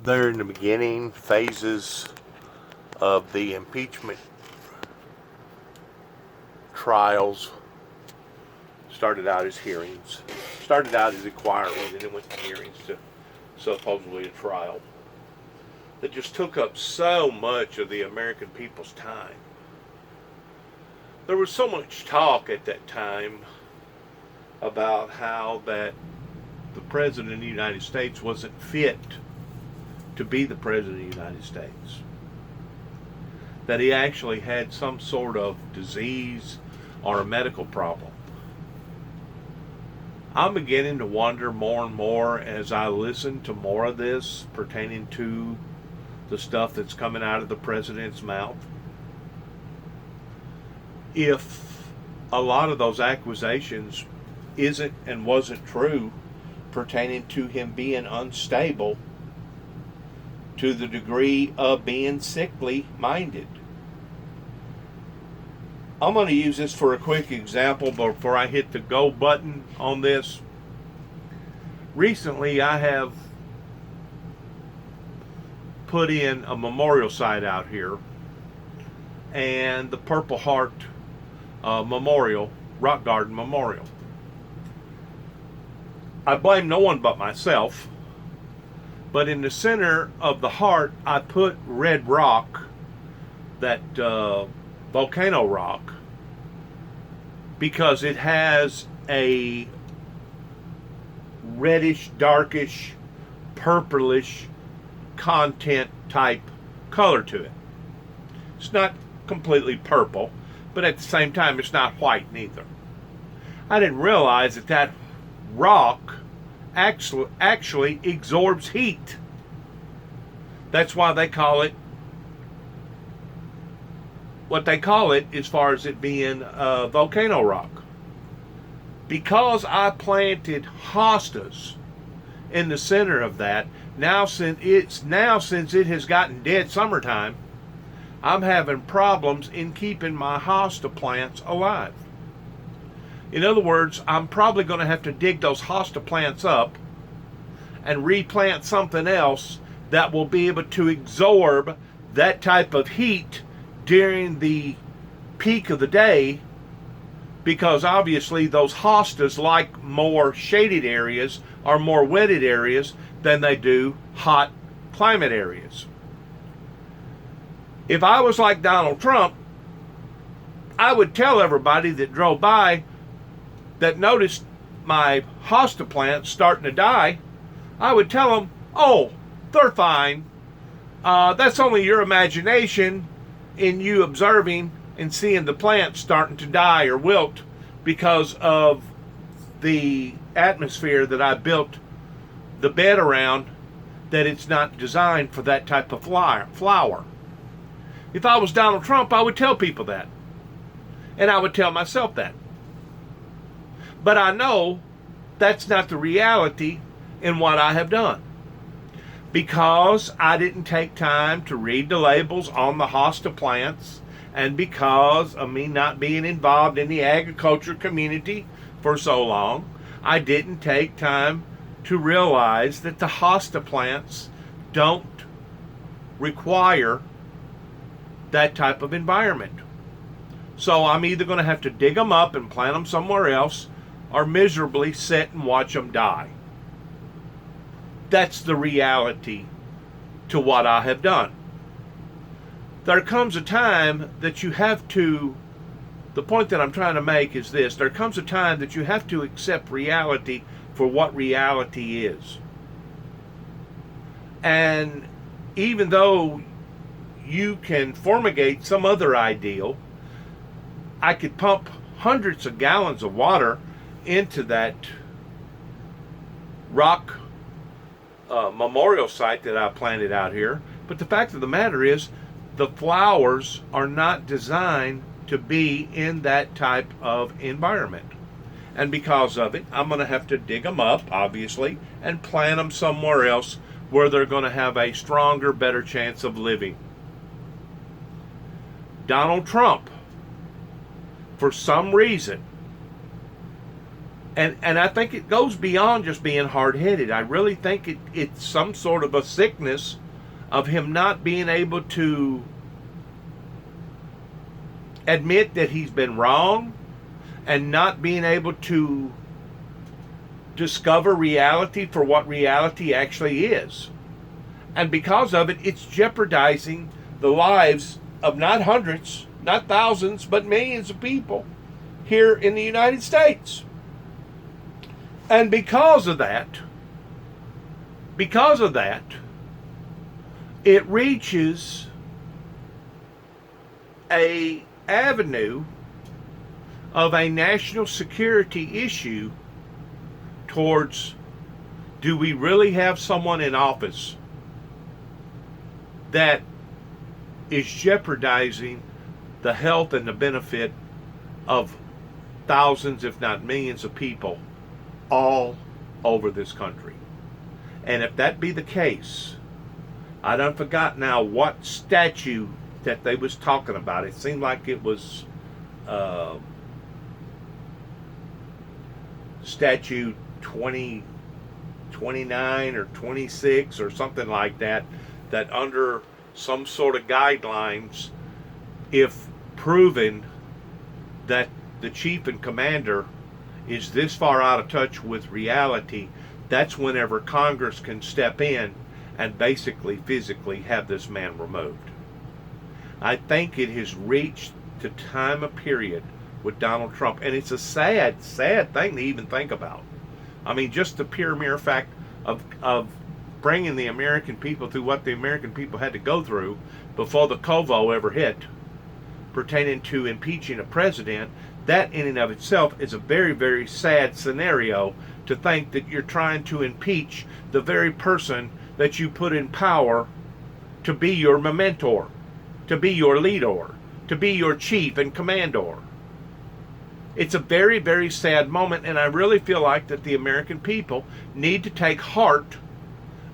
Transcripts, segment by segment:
They're in the beginning phases of the impeachment trials. Started out as hearings, started out as inquiries, and then went to hearings to supposedly a trial that just took up so much of the American people's time. There was so much talk at that time about how that the President of the United States wasn't fit to be the President of the United States. That he actually had some sort of disease or a medical problem. I'm beginning to wonder more and more as I listen to more of this pertaining to the stuff that's coming out of the president's mouth. If a lot of those accusations isn't and wasn't true pertaining to him being unstable to the degree of being sickly minded. I'm going to use this for a quick example before I hit the go button on this. Recently, I have put in a memorial site out here, and the Purple Heart Memorial, Rock Garden Memorial. I blame no one but myself, but in the center of the heart, I put red rock, that volcano rock, because it has a reddish, darkish, purplish content type color to it. It's not completely purple, but at the same time, it's not white neither. I didn't realize that that rock actually absorbs heat. That's why they call it what they call it as far as it being a volcano rock. Because I planted hostas in the center of that, since it has gotten dead summertime, I'm having problems in keeping my hosta plants alive. In other words, I'm probably going to have to dig those hosta plants up and replant something else that will be able to absorb that type of heat during the peak of the day, because obviously those hostas like more shaded areas or more wetted areas than they do hot climate areas. If I was like Donald Trump, I would tell everybody that drove by that noticed my hosta plants starting to die, I would tell them, oh, they're fine. That's only your imagination in you observing and seeing the plants starting to die or wilt because of the atmosphere that I built the bed around, that it's not designed for that type of flower. If I was Donald Trump, I would tell people that. And I would tell myself that. But I know that's not the reality in what I have done. Because I didn't take time to read the labels on the hosta plants, and because of me not being involved in the agriculture community for so long, I didn't take time to realize that the hosta plants don't require that type of environment. So I'm either going to have to dig them up and plant them somewhere else, or miserably sit and watch them die. That's the reality to what I have done. There comes a time that you have to, the point that I'm trying to make is this, there comes a time that you have to accept reality for what reality is. And even though you can formulate some other ideal, I could pump hundreds of gallons of water into that rock memorial site that I planted out here. But the fact of the matter is, the flowers are not designed to be in that type of environment. And because of it, I'm going to have to dig them up, obviously, and plant them somewhere else where they're going to have a stronger, better chance of living. Donald Trump, for some reason, And I think it goes beyond just being hard-headed. I really think it's some sort of a sickness of him not being able to admit that he's been wrong and not being able to discover reality for what reality actually is. And because of it, it's jeopardizing the lives of not hundreds, not thousands, but millions of people here in the United States. And because of that, it reaches a avenue of a national security issue towards, do we really have someone in office that is jeopardizing the health and the benefit of thousands, if not millions of people all over this country? And if that be the case, I done forgot now what statute that they was talking about. It seemed like it was statute 29 or 26 or something like that, that under some sort of guidelines, if proven that the chief and commander is this far out of touch with reality, that's whenever Congress can step in and basically physically have this man removed. I think it has reached the time of period with Donald Trump, and it's a sad, sad thing to even think about. I mean, just the pure mere fact of bringing the American people through what the American people had to go through before the Kovo ever hit, pertaining to impeaching a president. That in and of itself is a very, very sad scenario, to think that you're trying to impeach the very person that you put in power to be your mentor, to be your leader, to be your chief and commander. It's a very, very sad moment, and I really feel like that the American people need to take heart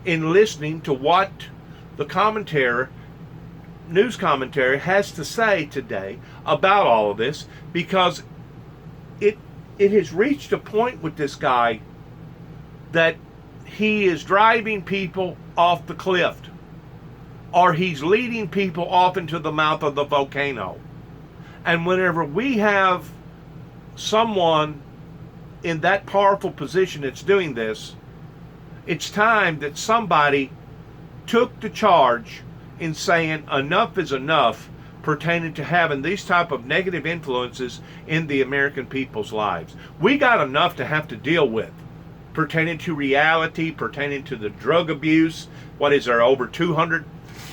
in listening to what the news commentary has to say today about all of this, because it has reached a point with this guy that he is driving people off the cliff, or he's leading people off into the mouth of the volcano. And whenever we have someone in that powerful position that's doing this, it's time that somebody took the charge in saying enough is enough, pertaining to having these type of negative influences in the American people's lives. We got enough to have to deal with, pertaining to reality, pertaining to the drug abuse. What is there, over 200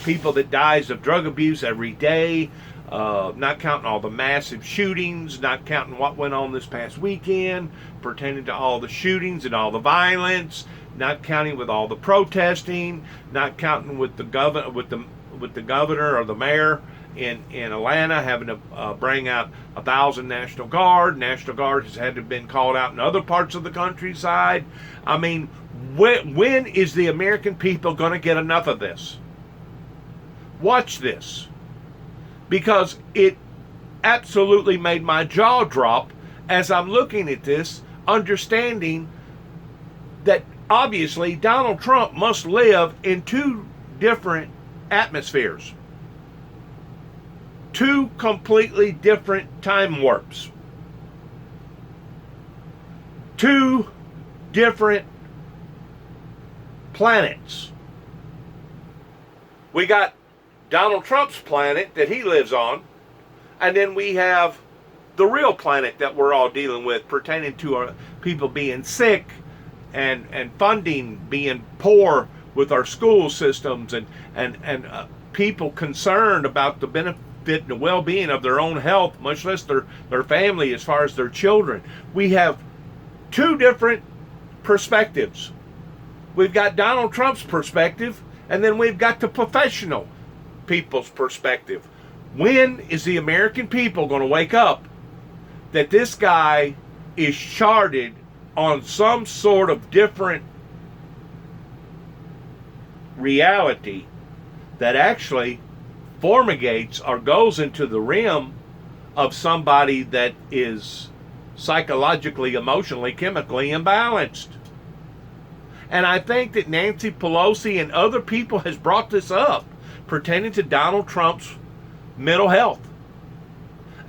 people that dies of drug abuse every day, not counting all the massive shootings, not counting what went on this past weekend, pertaining to all the shootings and all the violence, not counting with all the protesting, not counting with the governor, with the governor or the mayor in Atlanta having to bring out 1,000 National Guard. National Guard has had to been called out in other parts of the countryside. I mean, when is the American people going to get enough of this? Watch this, because it absolutely made my jaw drop as I'm looking at this, understanding that obviously Donald Trump must live in two different atmospheres, two completely different time warps, two different planets. We got Donald Trump's planet that he lives on, and then we have the real planet that we're all dealing with, pertaining to our people being sick and funding being poor with our school systems, and people concerned about the benefit and the well-being of their own health, much less their family as far as their children. We have two different perspectives. We've got Donald Trump's perspective, and then we've got the professional people's perspective. When is the American people going to wake up that this guy is charted on some sort of different reality that actually formigates or goes into the realm of somebody that is psychologically, emotionally, chemically imbalanced. And I think that Nancy Pelosi and other people has brought this up pertaining to Donald Trump's mental health.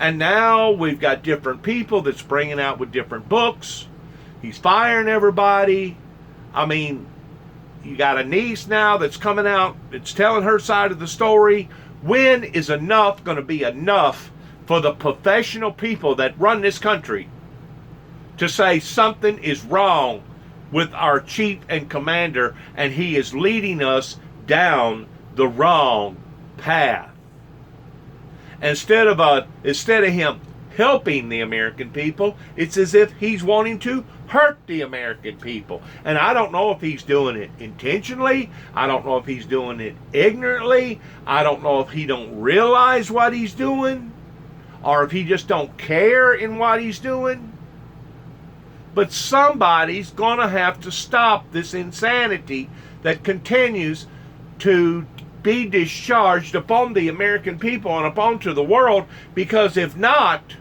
And now we've got different people that's bringing out with different books. He's firing everybody. I mean, you got a niece now that's coming out, that's telling her side of the story. When is enough going to be enough for the professional people that run this country to say something is wrong with our chief and commander, and he is leading us down the wrong path? Instead of him helping the American people, it's as if he's wanting to hurt the American people. And I don't know if he's doing it intentionally. I don't know if he's doing it ignorantly. I don't know if he don't realize what he's doing, or if he just don't care in what he's doing. But somebody's going to have to stop this insanity that continues to be discharged upon the American people and upon to the world, because if not,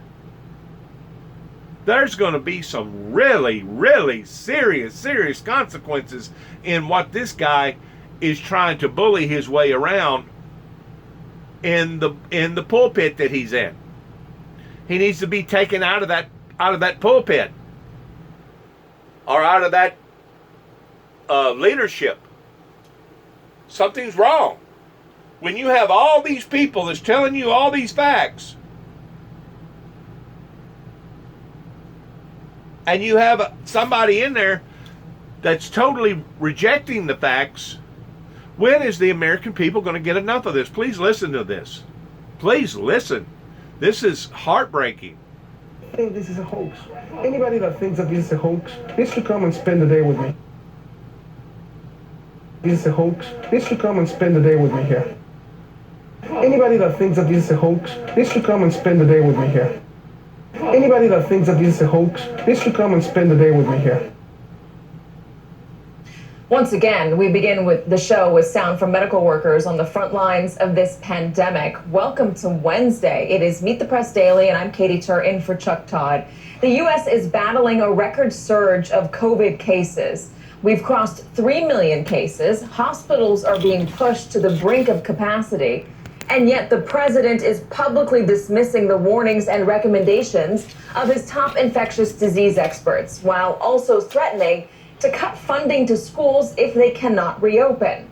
there's going to be some really, really serious consequences in what this guy is trying to bully his way around in the pulpit that he's in. He needs to be taken out of that pulpit, or out of that leadership. Something's wrong. When you have all these people that's telling you all these facts, and you have somebody in there that's totally rejecting the facts, when is the American people going to get enough of this? Please listen to this. Please listen. This is heartbreaking. I think this is a hoax. Anybody that thinks that this is a hoax needs to come and spend the day with me. This is a hoax needs to come and spend the day with me here. Anybody that thinks that this is a hoax needs to come and spend the day with me here. Anybody that thinks that this is a hoax needs to come and spend the day with me here. Once again, we begin with the show with sound from medical workers on the front lines of this pandemic. Welcome to Wednesday. It is Meet the Press Daily, and I'm Katie Tur in for Chuck Todd. The U.S. is battling a record surge of COVID cases. We've crossed 3 million cases. Hospitals are being pushed to the brink of capacity. And yet the president is publicly dismissing the warnings and recommendations of his top infectious disease experts, while also threatening to cut funding to schools if they cannot reopen.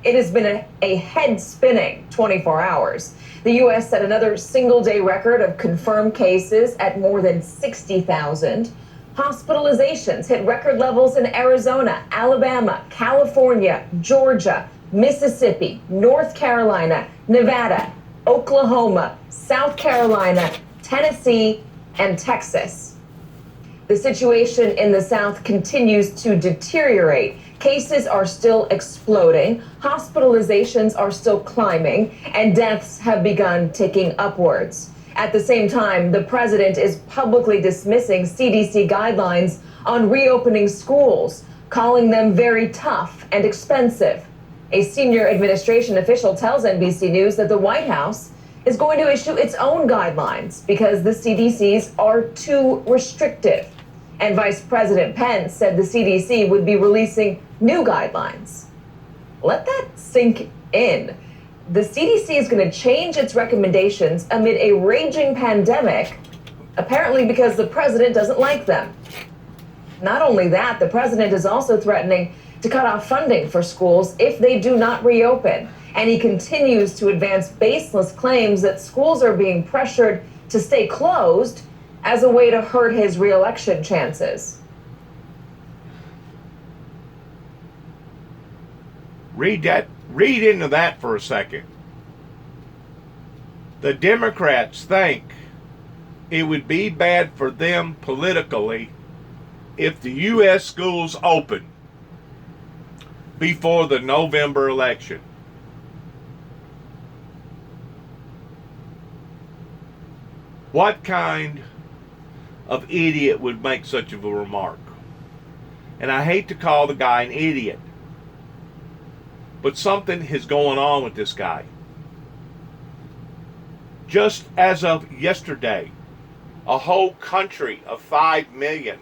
It has been a head-spinning 24 hours. The U.S. set another single-day record of confirmed cases at more than 60,000. Hospitalizations hit record levels in Arizona, Alabama, California, Georgia, Mississippi, North Carolina, Nevada, Oklahoma, South Carolina, Tennessee, and Texas. The situation in the South continues to deteriorate. Cases are still exploding, hospitalizations are still climbing, and deaths have begun ticking upwards. At the same time, the president is publicly dismissing CDC guidelines on reopening schools, calling them very tough and expensive. A senior administration official tells NBC News that the White House is going to issue its own guidelines because the CDC's are too restrictive. And Vice President Pence said the CDC would be releasing new guidelines. Let that sink in. The CDC is going to change its recommendations amid a raging pandemic, apparently because the president doesn't like them. Not only that, the president is also threatening to cut off funding for schools if they do not reopen. And he continues to advance baseless claims that schools are being pressured to stay closed as a way to hurt his re-election chances. Read into that for a second. The Democrats think it would be bad for them politically if the U.S. schools open before the November election. What kind of idiot would make such of a remark? And I hate to call the guy an idiot, but something is going on with this guy. Just as of yesterday, A whole country of 5 million,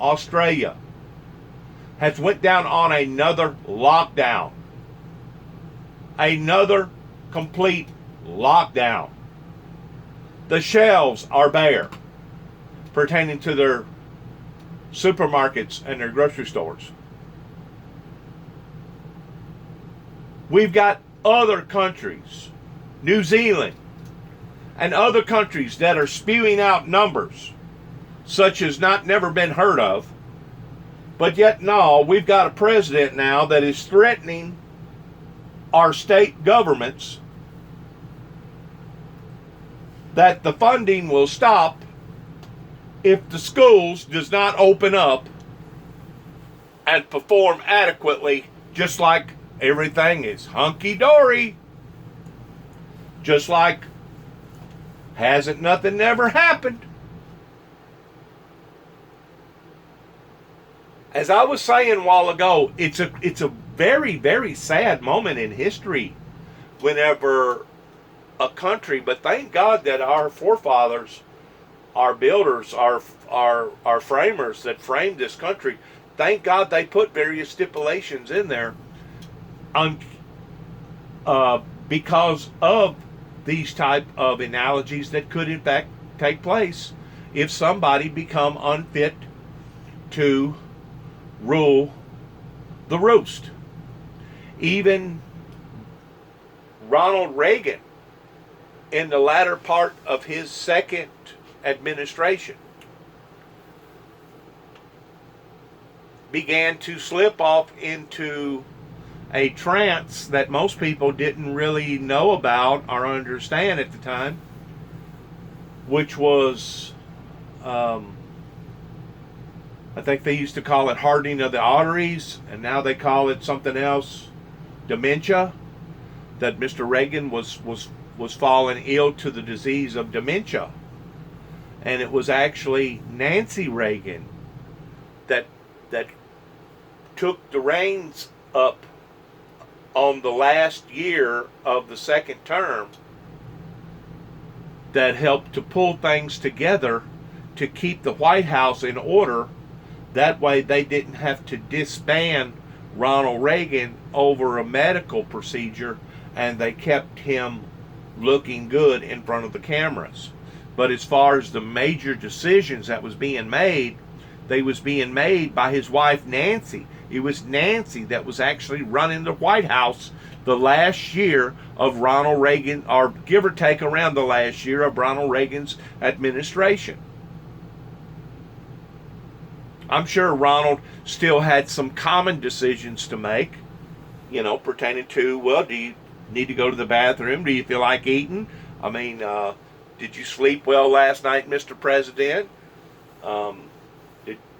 Australia, has went down on another lockdown. Another complete lockdown. The shelves are bare pertaining to their supermarkets and their grocery stores. We've got other countries, New Zealand, and other countries that are spewing out numbers such as not never been heard of. But yet, no, we've got a president now that is threatening our state governments that the funding will stop if the schools does not open up and perform adequately, just like everything is hunky-dory. Just like hasn't nothing never happened. As I was saying a while ago, it's a very, very sad moment in history whenever a country, but thank God that our forefathers, our builders, our framers that framed this country, thank God they put various stipulations in there because of these type of analogies that could in fact take place if somebody become unfit to rule the roost. Even Ronald Reagan, in the latter part of his second administration, began to slip off into a trance that most people didn't really know about or understand at the time, which was, I think they used to call it hardening of the arteries, and now they call it something else, dementia. That Mr. Reagan was falling ill to the disease of dementia, and it was actually Nancy Reagan that took the reins up on the last year of the second term that helped to pull things together to keep the White House in order. That way they didn't have to disband Ronald Reagan over a medical procedure, and they kept him looking good in front of the cameras. But as far as the major decisions that was being made, they was being made by his wife Nancy. It was Nancy that was actually running the White House the last year of Ronald Reagan, or give or take around the last year of Ronald Reagan's administration. I'm sure Ronald still had some common decisions to make, pertaining to, well, do you need to go to the bathroom? Do you feel like eating? I mean, did you sleep well last night, Mr. President?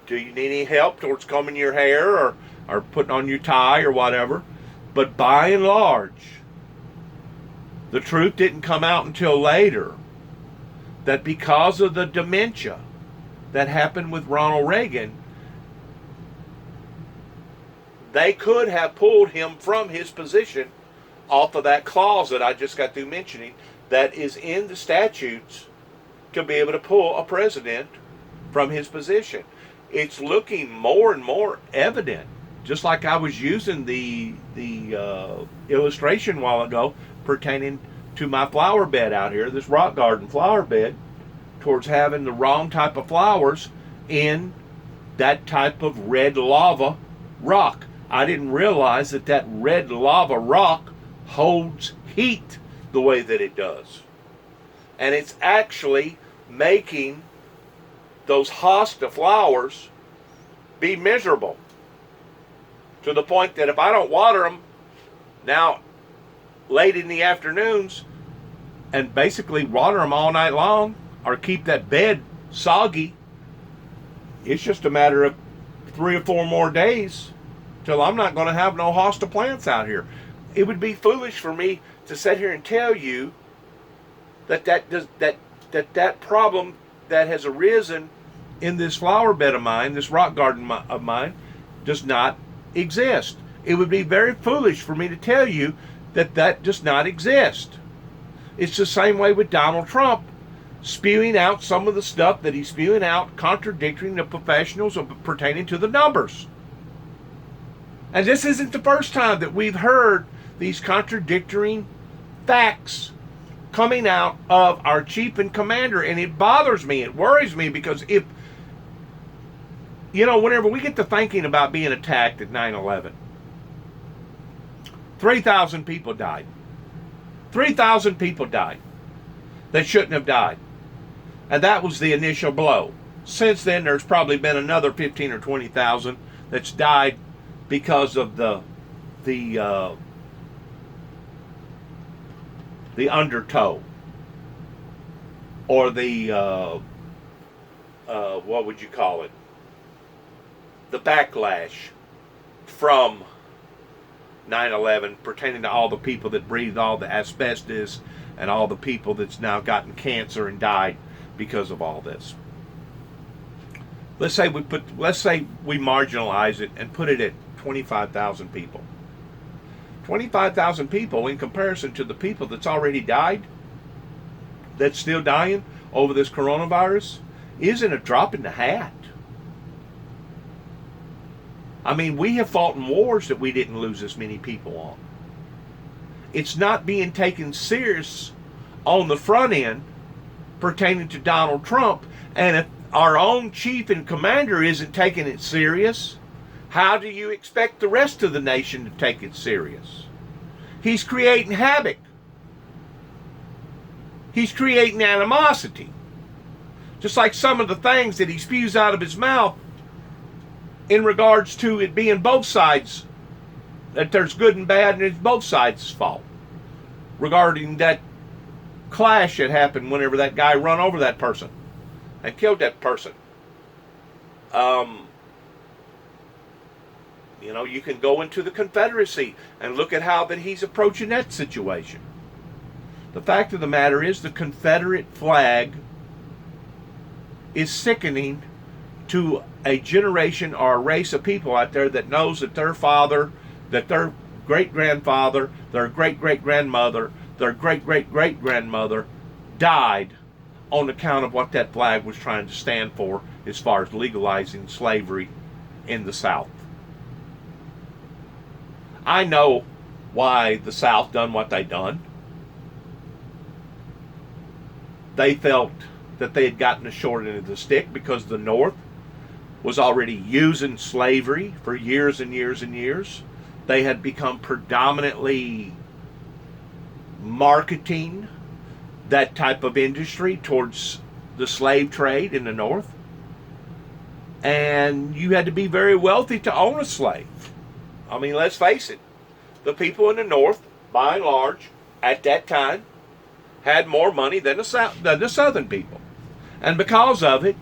Do you need any help towards combing your hair or putting on your tie or whatever? But by and large, the truth didn't come out until later that because of the dementia that happened with Ronald Reagan, they could have pulled him from his position off of that clause that I just got through mentioning that is in the statutes to be able to pull a president from his position. It's looking more and more evident, just like I was using the illustration a while ago pertaining to my flower bed out here, this rock garden flower bed, towards having the wrong type of flowers in that type of red lava rock. I didn't realize that red lava rock holds heat the way that it does. And it's actually making those hosta flowers be miserable, to the point that if I don't water them now late in the afternoons and basically water them all night long or keep that bed soggy, it's just a matter of 3 or 4 more days till I'm not going to have no hosta plants out here. It would be foolish for me to sit here and tell you that problem that has arisen in this flower bed of mine, this rock garden of mine, does not exist. It would be very foolish for me to tell you that does not exist. It's the same way with Donald Trump spewing out some of the stuff that he's spewing out, contradicting the professionals pertaining to the numbers. And this isn't the first time that we've heard these contradictory facts coming out of our chief and commander, and it bothers me, it worries me, because if, whenever we get to thinking about being attacked at 9/11, 3,000 people died. 3,000 people died that shouldn't have died. And that was the initial blow. Since then, there's probably been another 15 or 20,000 that's died because of the undertow, or the what would you call it? The backlash from 9/11 pertaining to all the people that breathed all the asbestos and all the people that's now gotten cancer and died because of all this. Let's say we marginalize it and put it at 25,000 people. 25,000 people in comparison to the people that's already died, that's still dying over this coronavirus, isn't a drop in the hat. I mean, we have fought in wars that we didn't lose as many people on. It's not being taken serious on the front end pertaining to Donald Trump, and if our own chief and commander isn't taking it serious, how do you expect the rest of the nation to take it serious? He's creating havoc. He's creating animosity. Just like some of the things that he spews out of his mouth in regards to it being both sides, that there's good and bad and it's both sides' fault. Regarding that clash that happened whenever that guy run over that person and killed that person. You can go into the Confederacy and look at how that he's approaching that situation. The fact of the matter is, the Confederate flag is sickening to a generation or a race of people out there that knows that their father, that their great-grandfather, their great-great-grandmother, their great-great-great-grandmother died on account of what that flag was trying to stand for as far as legalizing slavery in the South. I know why the South done what they done. They felt that they had gotten the short end of the stick because the North was already using slavery for years and years and years. They had become predominantly marketing that type of industry towards the slave trade in the North. And you had to be very wealthy to own a slave. I mean, let's face it. The people in the North, by and large, at that time, had more money than the Southern people. And because of it,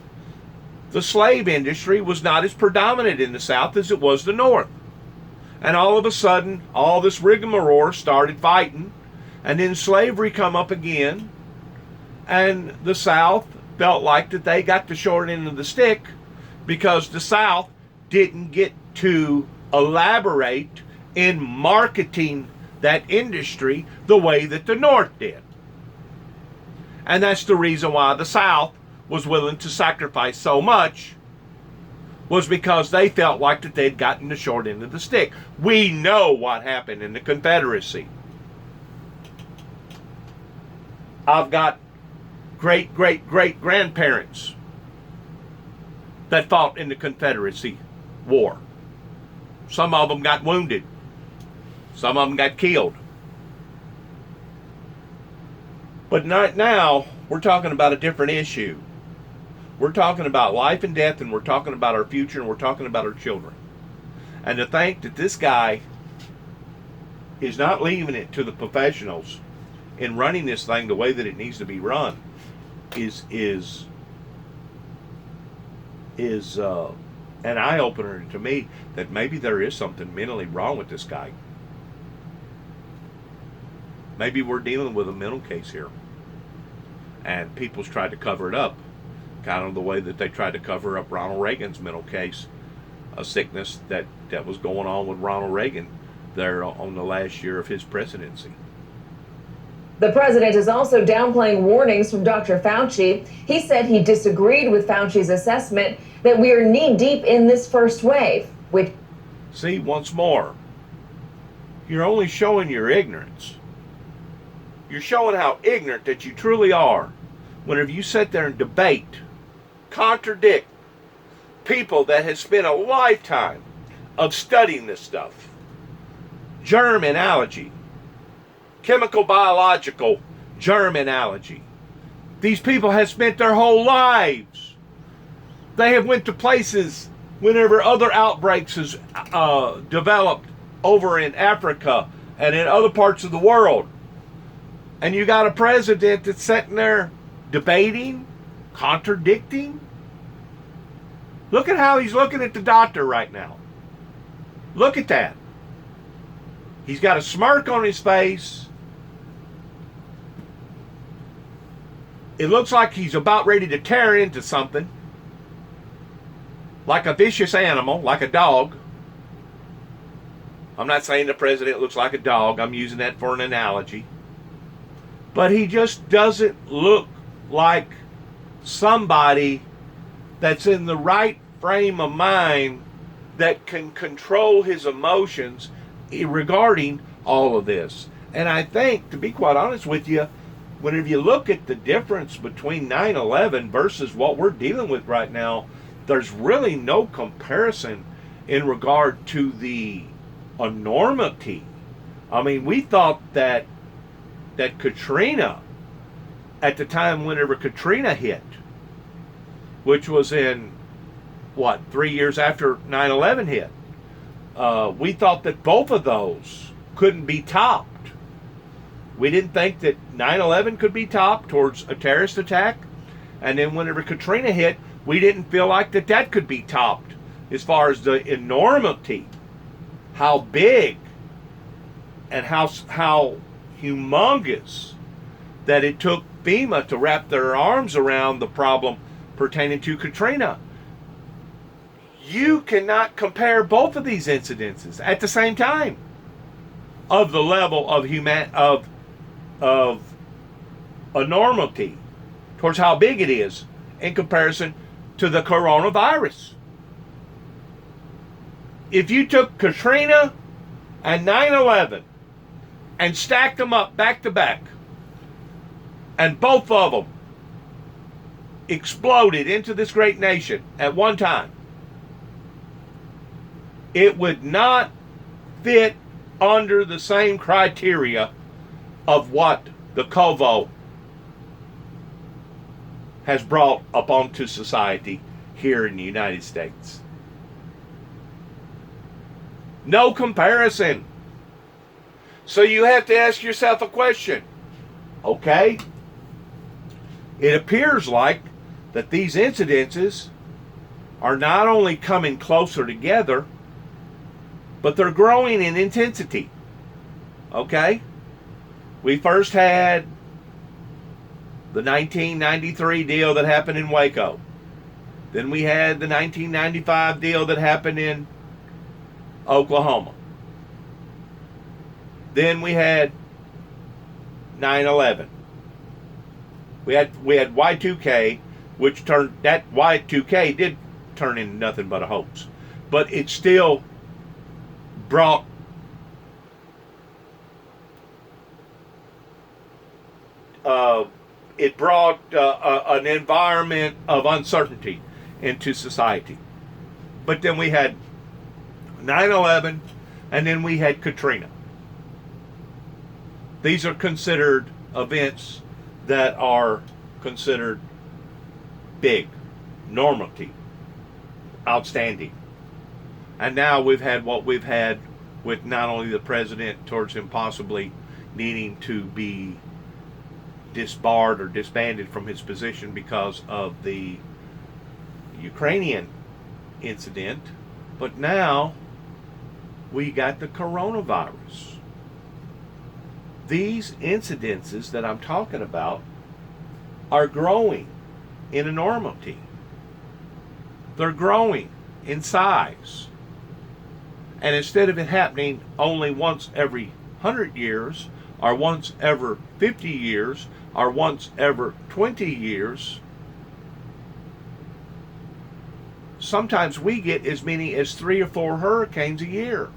the slave industry was not as predominant in the South as it was the North. And all of a sudden, all this rigmarole started fighting, and then slavery come up again, and the South felt like that they got the short end of the stick because the South didn't get to elaborate in marketing that industry the way that the North did. And that's the reason why the South was willing to sacrifice so much, was because they felt like that they'd gotten the short end of the stick. We know what happened in the Confederacy. I've got great-great-great-grandparents that fought in the Confederacy War. Some of them got wounded. Some of them got killed. But not now, we're talking about a different issue. We're talking about life and death, and we're talking about our future, and we're talking about our children. And to think that this guy is not leaving it to the professionals in running this thing the way that it needs to be run is an eye-opener to me, that maybe there is something mentally wrong with this guy. Maybe we're dealing with a mental case here. And people's tried to cover it up, kind of the way that they tried to cover up Ronald Reagan's mental case, a sickness that was going on with Ronald Reagan there on the last year of his presidency. The president is also downplaying warnings from Dr. Fauci. He said he disagreed with Fauci's assessment that we are knee-deep in this first wave, which... See, once more, you're only showing your ignorance. You're showing how ignorant that you truly are whenever you sit there and debate, contradict people that have spent a lifetime of studying this stuff. Germ analogy, chemical biological germ analogy. These people have spent their whole lives. They have went to places whenever other outbreaks has developed over in Africa and in other parts of the world. And you got a president that's sitting there debating, contradicting. Look at how he's looking at the doctor right now. Look at that. He's got a smirk on his face. It looks like he's about ready to tear into something. Like a vicious animal, like a dog. I'm not saying the president looks like a dog. I'm using that for an analogy. But he just doesn't look like somebody that's in the right frame of mind that can control his emotions regarding all of this. And I think, to be quite honest with you, whenever you look at the difference between 9/11 versus what we're dealing with right now, there's really no comparison in regard to the enormity. I mean, we thought that Katrina, at the time whenever Katrina hit, which was in, 3 years after 9/11 hit, we thought that both of those couldn't be topped. We didn't think that 9/11 could be topped towards a terrorist attack. And then whenever Katrina hit, we didn't feel like that could be topped as far as the enormity, how big and how humongous that it took FEMA to wrap their arms around the problem pertaining to Katrina. You cannot compare both of these incidences at the same time of the level of enormity towards how big it is in comparison to the coronavirus. If you took Katrina and 9/11 and stacked them up back to back, and both of them exploded into this great nation at one time, it would not fit under the same criteria of what the COVID has brought upon to society here in the United States. No comparison. So you have to ask yourself a question. Okay, it appears like that these incidences are not only coming closer together, but they're growing in intensity. Okay? We first had the 1993 deal that happened in Waco. Then we had the 1995 deal that happened in Oklahoma. Then we had 9/11. We had Y2K, which turned, that Y2K did turn into nothing but a hoax. But it still brought an environment of uncertainty into society. But then we had 9/11, and then we had Katrina. These are considered events that are considered big, normality, outstanding. And now we've had what we've had with not only the president towards him possibly needing to be disbarred or disbanded from his position because of the Ukrainian incident, but now we got the coronavirus. These incidences that I'm talking about are growing in enormity. They're growing in size. And instead of it happening only once every 100 years or once every 50 years, or once every 20 years. Sometimes we get as many as 3 or 4 hurricanes a year.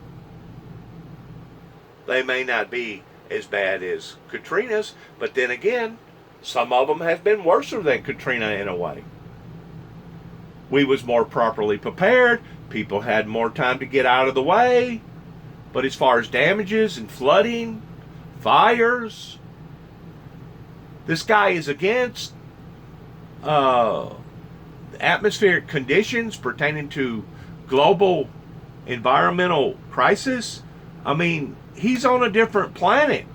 They may not be as bad as Katrina's, but then again, some of them have been worse than Katrina in a way. We was more properly prepared. People had more time to get out of the way. But as far as damages and flooding, fires, this guy is against atmospheric conditions pertaining to global environmental crisis. I mean, he's on a different planet.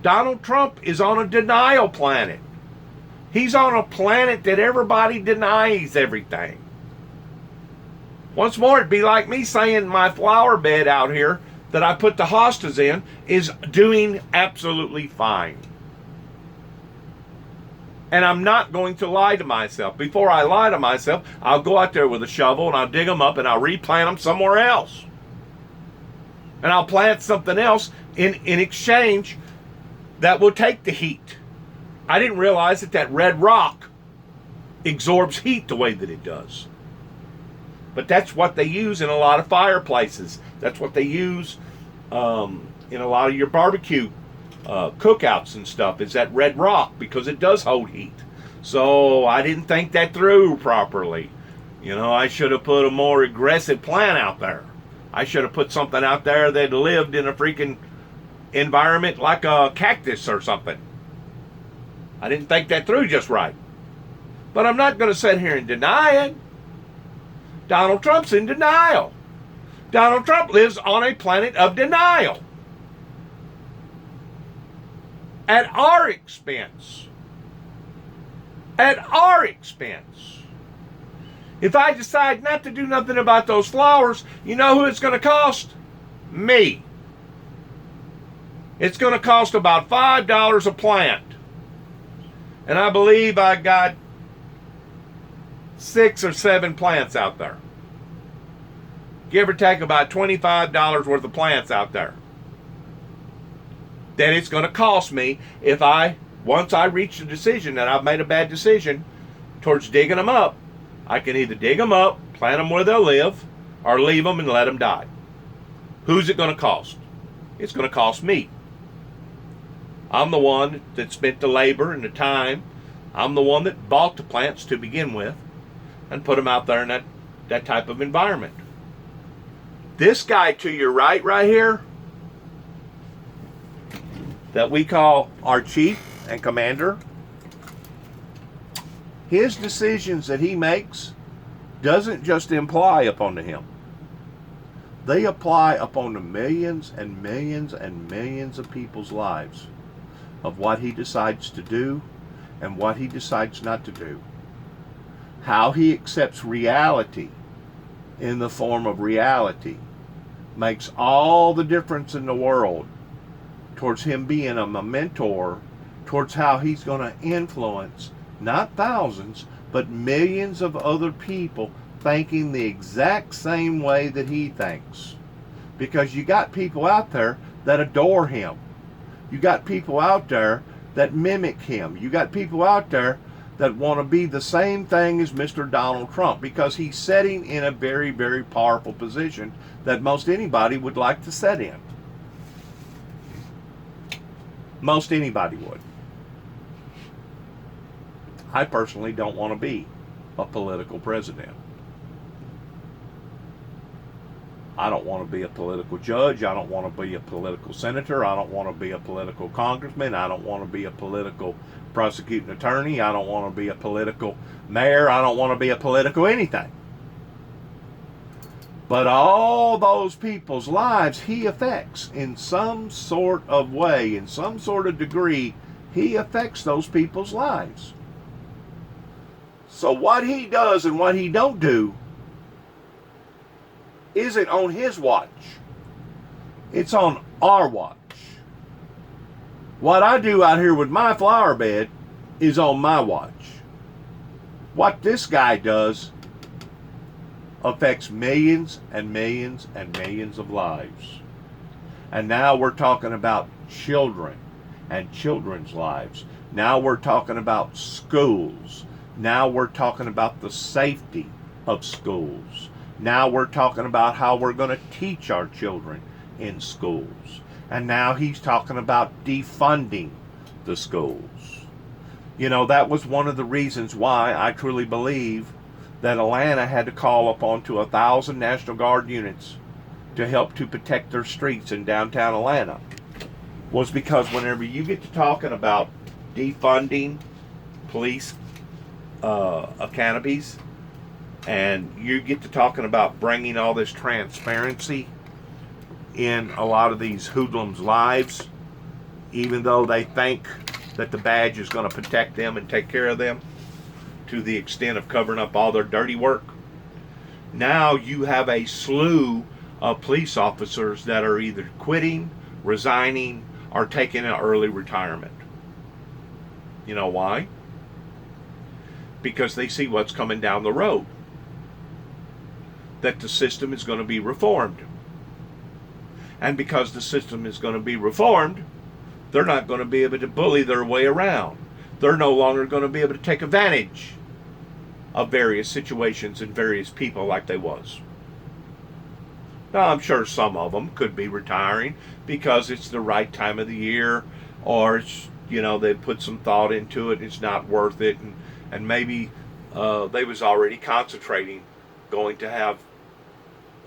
Donald Trump is on a denial planet. He's on a planet that everybody denies everything. Once more, it'd be like me saying my flower bed out here that I put the hostas in is doing absolutely fine. And I'm not going to lie to myself. Before I lie to myself, I'll go out there with a shovel and I'll dig them up and I'll replant them somewhere else. And I'll plant something else in exchange that will take the heat. I didn't realize that red rock absorbs heat the way that it does. But that's what they use in a lot of fireplaces. That's what they use in a lot of your barbecue cookouts and stuff, is that red rock, because it does hold heat. So I didn't think that through properly. You know, I should have put a more aggressive plant out there. I should have put something out there that lived in a freaking environment like a cactus or something. I didn't think that through just right. But I'm not going to sit here and deny it. Donald Trump's in denial. Donald Trump lives on a planet of denial. At our expense. At our expense. If I decide not to do nothing about those flowers, you know who it's going to cost? Me. It's going to cost about $5 a plant. And I believe I got 6 or 7 plants out there. Give or take about $25 worth of plants out there. Then it's going to cost me if once I reach the decision that I've made a bad decision towards digging them up, I can either dig them up, plant them where they'll live, or leave them and let them die. Who's it going to cost? It's going to cost me. I'm the one that spent the labor and the time. I'm the one that bought the plants to begin with and put them out there in that type of environment. This guy to your right here, that we call our chief and commander, his decisions that he makes doesn't just apply upon him. They apply upon the millions and millions and millions of people's lives, of what he decides to do and what he decides not to do. How he accepts reality in the form of reality makes all the difference in the world towards him being a mentor, towards how he's going to influence not thousands but millions of other people thinking the exact same way that he thinks. Because you got people out there that adore him. You got people out there that mimic him. You got people out there that want to be the same thing as Mr. Donald Trump, because he's sitting in a very, very powerful position that most anybody would like to sit in. Most anybody would. I personally don't want to be a political president. I don't want to be a political judge. I don't want to be a political senator. I don't want to be a political congressman. I don't want to be a political prosecuting attorney. I don't want to be a political mayor. I don't want to be a political anything. But all those people's lives he affects in some sort of way, in some sort of degree. He affects those people's lives. So what he does and what he don't do isn't on his watch. It's on our watch. What I do out here with my flower bed is on my watch. What this guy does affects millions and millions and millions of lives. And now we're talking about children and children's lives. Now we're talking about schools. Now we're talking about the safety of schools. Now we're talking about how we're going to teach our children in schools. And now he's talking about defunding the schools. You know, that was one of the reasons why I truly believe that Atlanta had to call upon to 1,000 National Guard units to help to protect their streets in downtown Atlanta, was because whenever you get to talking about defunding police academies, and you get to talking about bringing all this transparency in a lot of these hoodlums' lives, even though they think that the badge is going to protect them and take care of them to the extent of covering up all their dirty work. Now you have a slew of police officers that are either quitting, resigning, or taking an early retirement. You know why? Because they see what's coming down the road. That the system is going to be reformed. And because the system is going to be reformed, they're not going to be able to bully their way around. They're no longer going to be able to take advantage of various situations and various people like they was. Now, I'm sure some of them could be retiring because it's the right time of the year, or it's, you know, they put some thought into it, it's not worth it, and maybe they was already concentrating going to have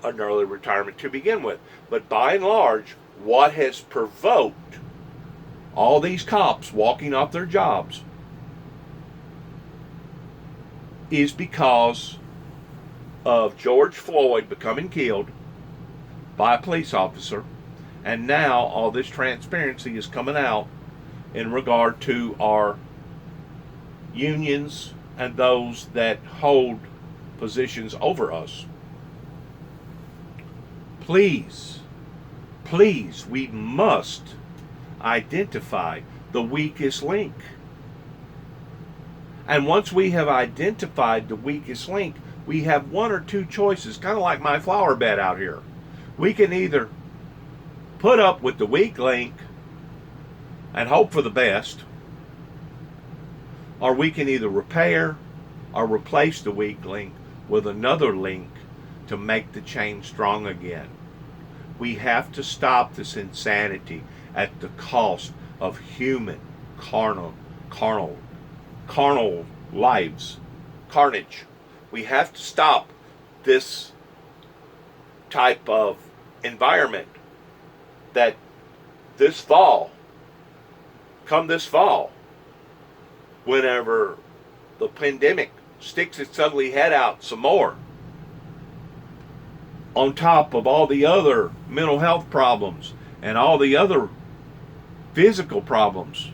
an early retirement to begin with. But by and large, what has provoked all these cops walking off their jobs is because of George Floyd becoming killed by a police officer, and now all this transparency is coming out in regard to our unions and those that hold positions over us. Please, we must identify the weakest link. And once we have identified the weakest link, we have one or two choices, kind of like my flower bed out here. We can either put up with the weak link and hope for the best, or we can either repair or replace the weak link with another link to make the chain strong again. We have to stop this insanity at the cost of human, carnal lives, carnage. We have to stop this type of environment that this fall, whenever the pandemic sticks its ugly head out some more, on top of all the other mental health problems and all the other physical problems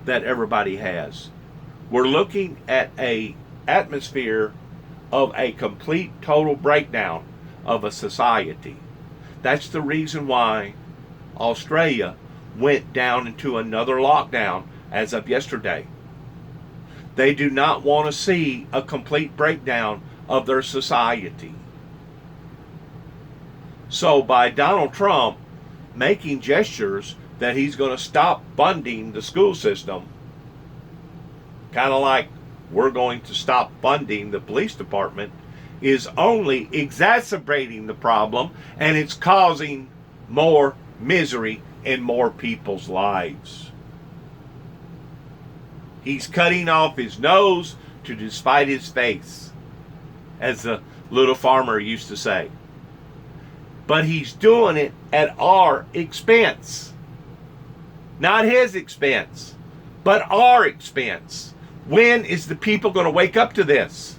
that everybody has, we're looking at a atmosphere of a complete total breakdown of a society. That's the reason why Australia went down into another lockdown as of yesterday. They do not want to see a complete breakdown of their society. So by Donald Trump making gestures that he's going to stop funding the school system, kind of like we're going to stop funding the police department, is only exacerbating the problem, and it's causing more misery in more people's lives. He's cutting off his nose to spite his face, as the little farmer used to say. But he's doing it at our expense. Not his expense, but our expense. When is the people going to wake up to this?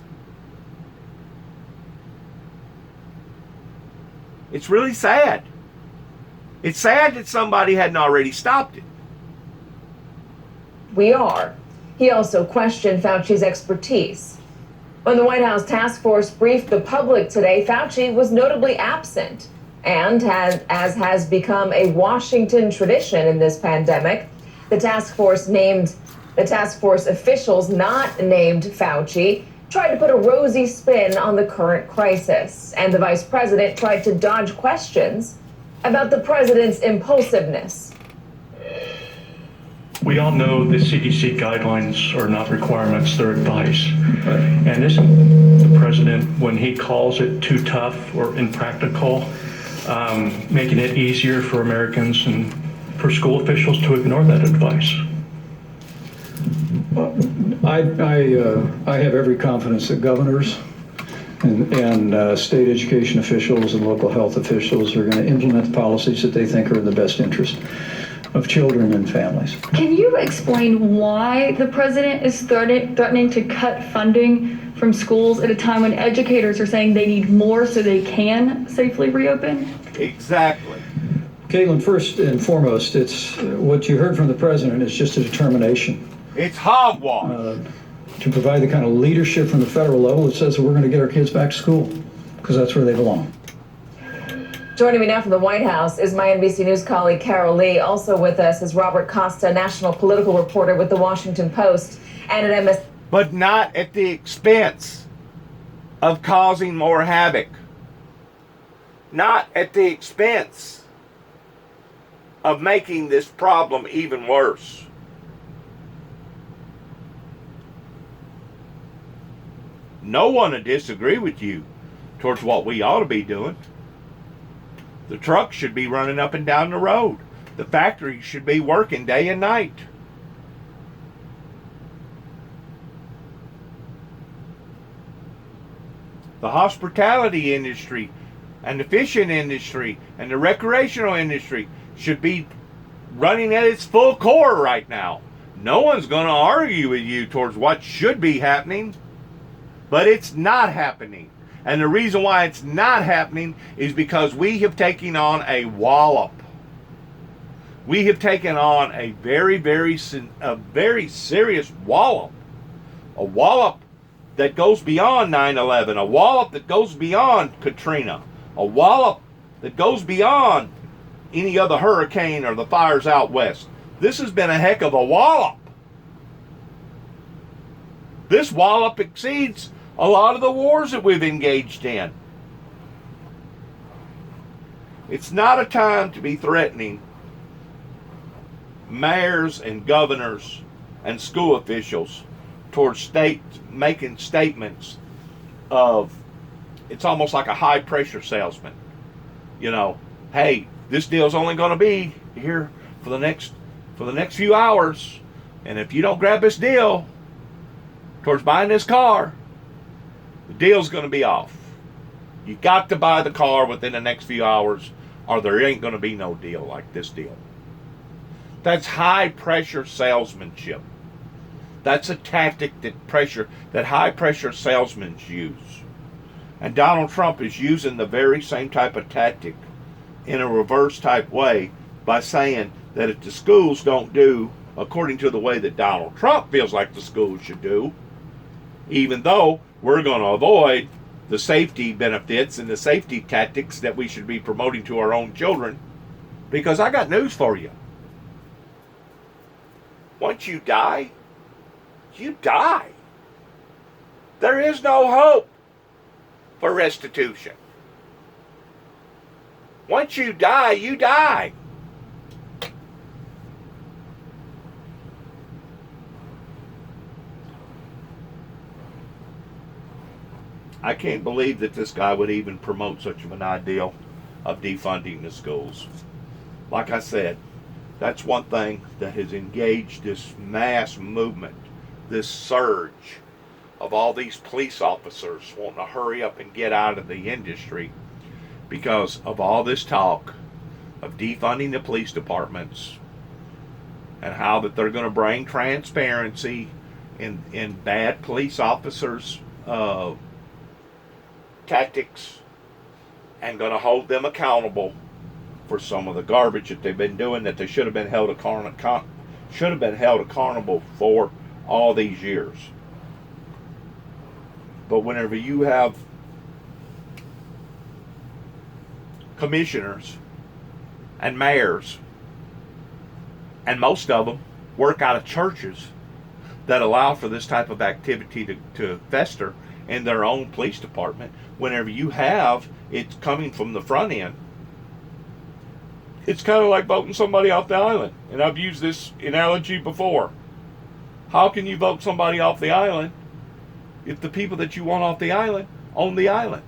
It's really sad. It's sad that somebody hadn't already stopped it. We are. He also questioned Fauci's expertise. When the White House task force briefed the public today, Fauci was notably absent. And as has become a Washington tradition in this pandemic, the task force officials not named Fauci tried to put a rosy spin on the current crisis. And the vice president tried to dodge questions about the president's impulsiveness. We all know the CDC guidelines are not requirements, they're advice. And isn't the president, when he calls it too tough or impractical, making it easier for Americans and for school officials to ignore that advice? I have every confidence that governors and state education officials and local health officials are going to implement the policies that they think are in the best interest of children and families. Can you explain why the president is threatening to cut funding from schools at a time when educators are saying they need more so they can safely reopen? Exactly. Caitlin, first and foremost, it's what you heard from the president is just a determination It's hogwash. to provide the kind of leadership from the federal level that says that we're going to get our kids back to school because that's where they belong. Joining me now from the White House is my NBC News colleague Carol Lee. Also with us is Robert Costa, national political reporter with the Washington Post and at MS. But not at the expense of causing more havoc. Not at the expense of making this problem even worse. No one would disagree with you towards what we ought to be doing. The trucks should be running up and down the road. The factories should be working day and night. The hospitality industry and the fishing industry and the recreational industry should be running at its full core right now. No one's going to argue with you towards what should be happening, but it's not happening. And the reason why it's not happening is because we have taken on a wallop. We have taken on a very serious wallop. A wallop that goes beyond 9/11. A wallop that goes beyond Katrina. A wallop that goes beyond any other hurricane or the fires out west. This has been a heck of a wallop. This wallop exceeds a lot of the wars that we've engaged in. It's not a time to be threatening mayors and governors and school officials towards making statements of, it's almost like a high pressure salesman. You know, hey, this deal's only going to be here for the next few hours, and if you don't grab this deal towards buying this car, the deal's going to be off. You got to buy the car within the next few hours, or there ain't going to be no deal like this deal. That's high pressure salesmanship. That's a tactic that high pressure salesmen use. And Donald Trump is using the very same type of tactic in a reverse type way by saying that if the schools don't do according to the way that Donald Trump feels like the schools should do, even though we're going to avoid the safety benefits and the safety tactics that we should be promoting to our own children, because I got news for you. Once you die, you die. There is no hope for restitution. Once you die, you die. I can't believe that this guy would even promote such of an ideal of defunding the schools. Like I said, that's one thing that has engaged this mass movement, this surge of all these police officers wanting to hurry up and get out of the industry because of all this talk of defunding the police departments and how that they're going to bring transparency in bad police officers' tactics and going to hold them accountable for some of the garbage that they've been doing that they should have been held accountable for all these years. But whenever you have commissioners and mayors, and most of them work out of churches that allow for this type of activity to fester in their own police department, whenever you have it coming from the front end, It's kind of like voting somebody off the island. And I've used this analogy before. How can you vote somebody off the island if the people that you want off the island own the island?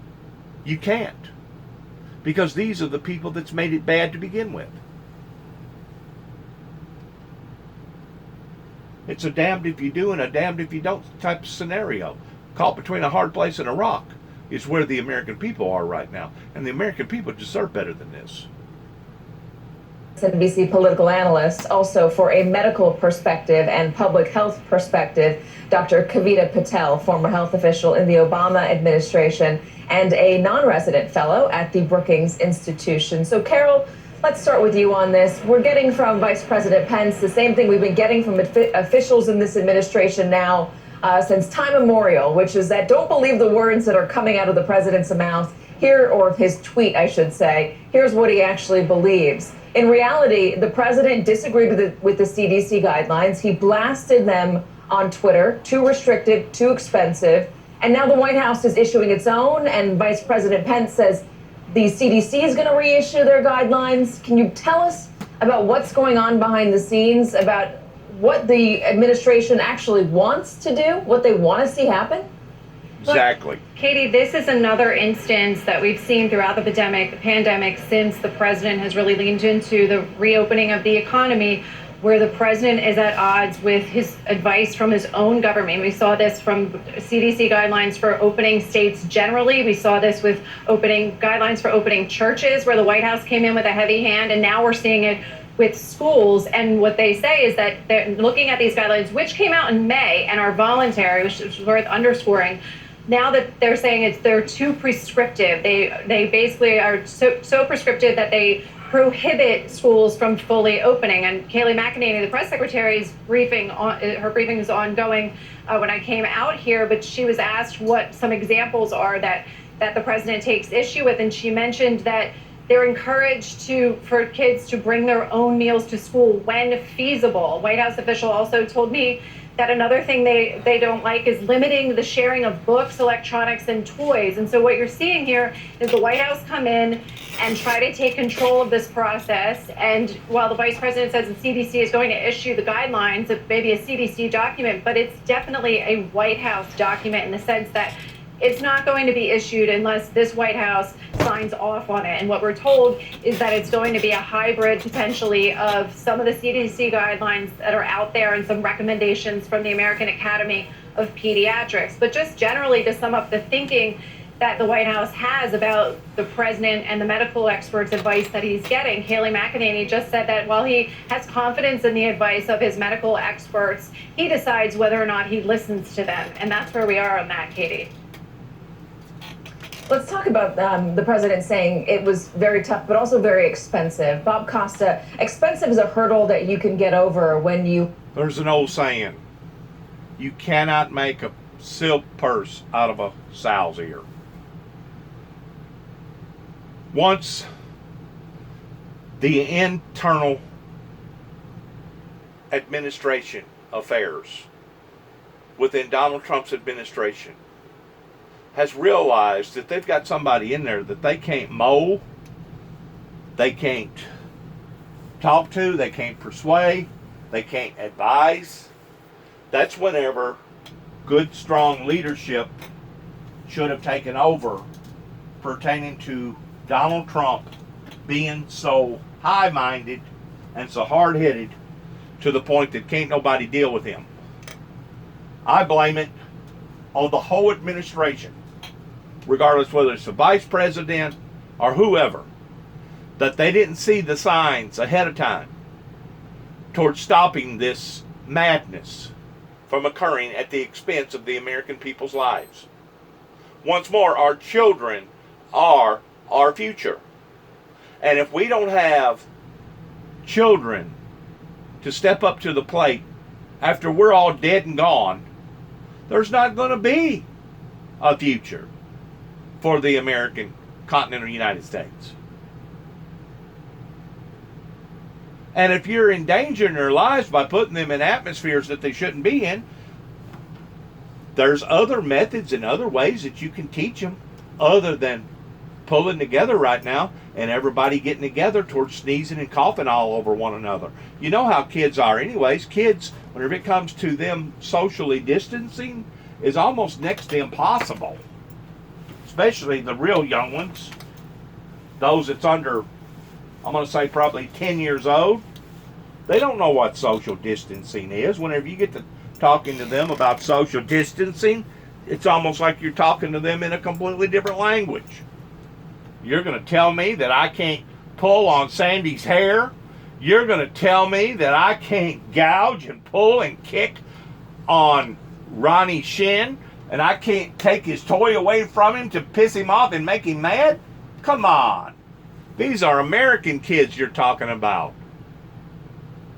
You can't. Because these are the people that's made it bad to begin with. It's a damned if you do and a damned if you don't type of scenario. Caught between a hard place and a rock is where the American people are right now. And the American people deserve better than this. NBC political analyst, also for a medical perspective and public health perspective, Dr. Kavita Patel, former health official in the Obama administration and a non-resident fellow at the Brookings Institution. So, Carol, let's start with you on this. We're getting from Vice President Pence the same thing we've been getting from officials in this administration now since time immemorial, which is that don't believe the words that are coming out of the president's mouth here, or his tweet, I should say. Here's what he actually believes. In reality, the president disagreed with the CDC guidelines. He blasted them on Twitter, too restrictive, too expensive. And now the White House is issuing its own, and Vice President Pence says the CDC is going to reissue their guidelines. Can you tell us about what's going on behind the scenes, about what the administration actually wants to do, what they want to see happen? Exactly. Katie, this is another instance that we've seen throughout the pandemic since the president has really leaned into the reopening of the economy, where the president is at odds with his advice from his own government. We saw this from CDC guidelines for opening states generally. We saw this with guidelines for opening churches, where the White House came in with a heavy hand, and now we're seeing it with schools. And what they say is that they're looking at these guidelines, which came out in May and are voluntary, which is worth underscoring. Now that they're saying they're too prescriptive, they basically are so prescriptive that they prohibit schools from fully opening. And Kayleigh McEnany, the press secretary's briefing is ongoing when I came out here, but she was asked what some examples are that the president takes issue with, and she mentioned that they're encouraged for kids to bring their own meals to school when feasible. A White House official also told me that another thing they don't like is limiting the sharing of books, electronics, and toys. And so what you're seeing here is the White House come in and try to take control of this process. And while the vice president says the CDC is going to issue the guidelines, it may be a CDC document, but it's definitely a White House document in the sense that it's not going to be issued unless this White House signs off on it. And what we're told is that it's going to be a hybrid potentially of some of the CDC guidelines that are out there and some recommendations from the American Academy of Pediatrics. But just generally to sum up the thinking that the White House has about the president and the medical experts' advice that he's getting, Kayleigh McEnany just said that while he has confidence in the advice of his medical experts, he decides whether or not he listens to them. And that's where we are on that, Katie. Let's talk about the president saying it was very tough, but also very expensive. Bob Costa, expensive is a hurdle that you can get over when you... There's an old saying, you cannot make a silk purse out of a sow's ear. Once the internal administration affairs within Donald Trump's administration has realized that they've got somebody in there that they can't mold, they can't talk to, they can't persuade, they can't advise. That's whenever good, strong leadership should have taken over pertaining to Donald Trump being so high-minded and so hard-headed to the point that can't nobody deal with him. I blame it on the whole administration, regardless whether it's the vice president or whoever, that they didn't see the signs ahead of time towards stopping this madness from occurring at the expense of the American people's lives. Once more, our children are our future. And if we don't have children to step up to the plate after we're all dead and gone, there's not going to be a future for the American continental United States. And if you're endangering their lives by putting them in atmospheres that they shouldn't be in, there's other methods and other ways that you can teach them other than pulling together right now, and everybody getting together towards sneezing and coughing all over one another. You know how kids are anyways. Kids, whenever it comes to them socially distancing, is almost next to impossible. Especially the real young ones. Those that's under, I'm going to say probably 10 years old. They don't know what social distancing is. Whenever you get to talking to them about social distancing, it's almost like you're talking to them in a completely different language. You're going to tell me that I can't pull on Sandy's hair? You're going to tell me that I can't gouge and pull and kick on Ronnie's shin? And I can't take his toy away from him to piss him off and make him mad? Come on. These are American kids you're talking about.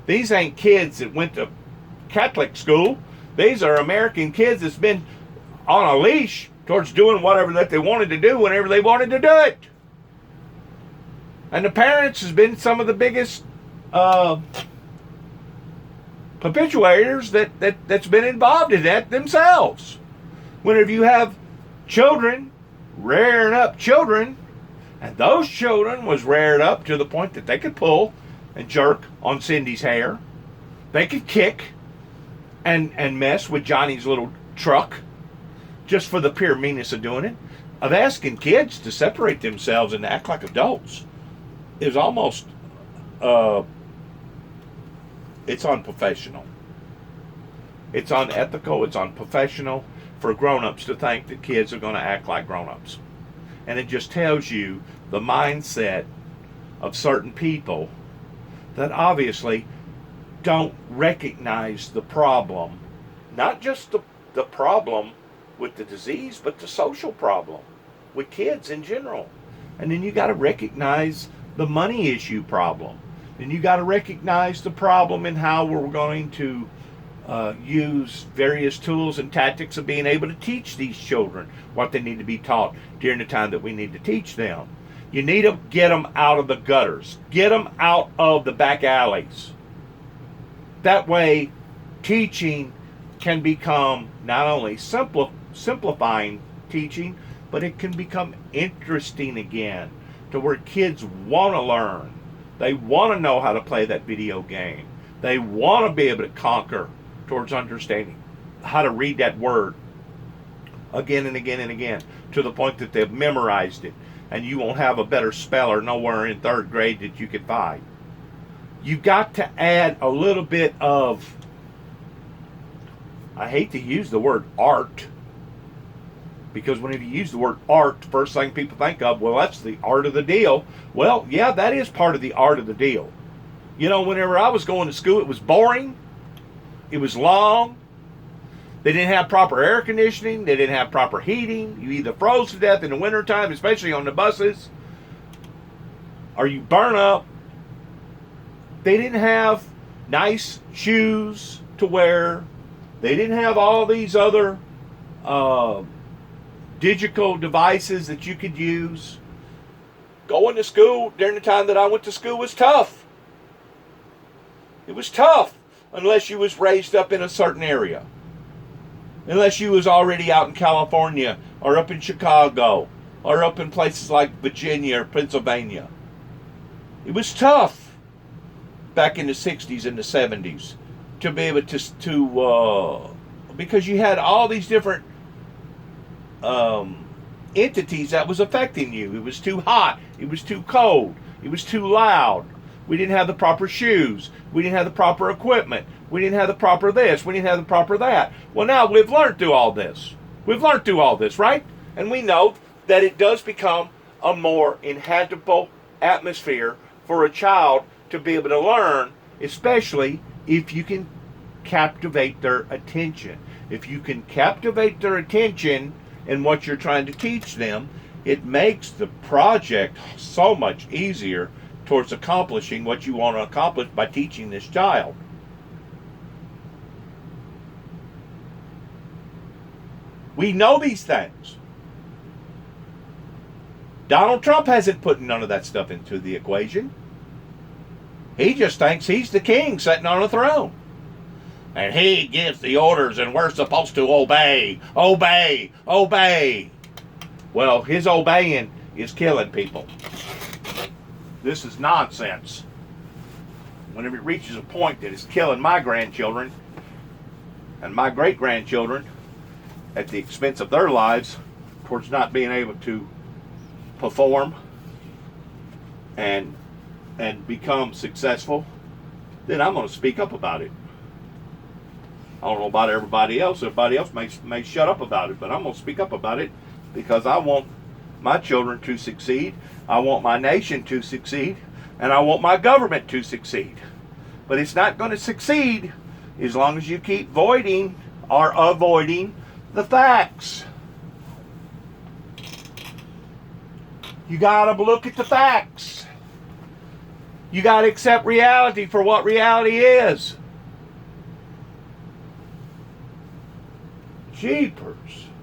These ain't kids that went to Catholic school. These are American kids that's been on a leash towards doing whatever that they wanted to do whenever they wanted to do it. And the parents has been some of the biggest perpetuators that's been involved in that themselves. Whenever you have children rearing up children, and those children was reared up to the point that they could pull and jerk on Cindy's hair. They could kick and mess with Johnny's little truck just for the pure meanness of doing it. Of asking kids to separate themselves and act like adults is almost, it's unprofessional. It's unethical, it's unprofessional for grown-ups to think that kids are going to act like grown-ups. And it just tells you the mindset of certain people that obviously don't recognize the problem. Not just the problem with the disease, but the social problem with kids in general. And then you got to recognize the money issue problem. Then you got to recognize the problem in how we're going to use various tools and tactics of being able to teach these children what they need to be taught during the time that we need to teach them. You need to get them out of the gutters. Get them out of the back alleys. That way, teaching can become not only simplifying teaching, but it can become interesting again to where kids want to learn. They want to know how to play that video game. They want to be able to conquer towards understanding how to read that word again and again and again to the point that they've memorized it, and you won't have a better speller nowhere in third grade that you could find. You've got to add a little bit of, I hate to use the word art, because whenever you use the word art, the first thing people think of, well, that's the art of the deal. Well, yeah, that is part of the art of the deal. You know, whenever I was going to school, it was boring. It was long. They didn't have proper air conditioning. They didn't have proper heating. You either froze to death in the wintertime, especially on the buses, or you burn up. They didn't have nice shoes to wear. They didn't have all these other digital devices that you could use. Going to school during the time that I went to school was tough. It was tough unless you was raised up in a certain area. Unless you was already out in California or up in Chicago or up in places like Virginia or Pennsylvania. It was tough back in the 60s and the 70s to be able to because you had all these different entities that was affecting you. It was too hot. It was too cold. It was too loud. We didn't have the proper shoes. We didn't have the proper equipment. We didn't have the proper this. We didn't have the proper that. Well, now we've learned through all this. We've learned through all this, right? And we know that it does become a more inhabitable atmosphere for a child to be able to learn, especially if you can captivate their attention. If you can captivate their attention in what you're trying to teach them, it makes the project so much easier towards accomplishing what you want to accomplish by teaching this child. We know these things. Donald Trump hasn't put none of that stuff into the equation. He just thinks he's the king sitting on a throne. And he gives the orders and we're supposed to obey, obey, obey. Well, his obeying is killing people. This is nonsense. Whenever it reaches a point that it's killing my grandchildren and my great-grandchildren at the expense of their lives towards not being able to perform and become successful, then I'm going to speak up about it. I don't know about everybody else. Everybody else may shut up about it, but I'm going to speak up about it because I want my children to succeed. I want my nation to succeed, and I want my government to succeed. But it's not going to succeed as long as you keep voiding or avoiding the facts. You got to look at the facts. You got to accept reality for what reality is. Jeepers.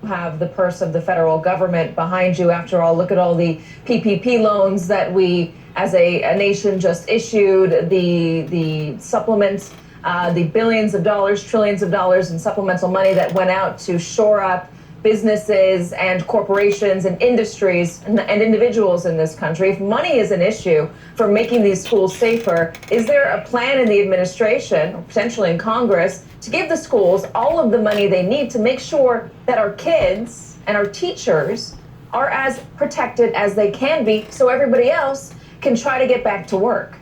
Have the purse of the federal government behind you. After all, look at all the PPP loans that we as a nation just issued, the supplements, the billions of dollars, trillions of dollars in supplemental money that went out to shore up businesses and corporations and industries and individuals in this country. If money is an issue for making these schools safer, is there a plan in the administration, or potentially in Congress, to give the schools all of the money they need to make sure that our kids and our teachers are as protected as they can be so everybody else can try to get back to work?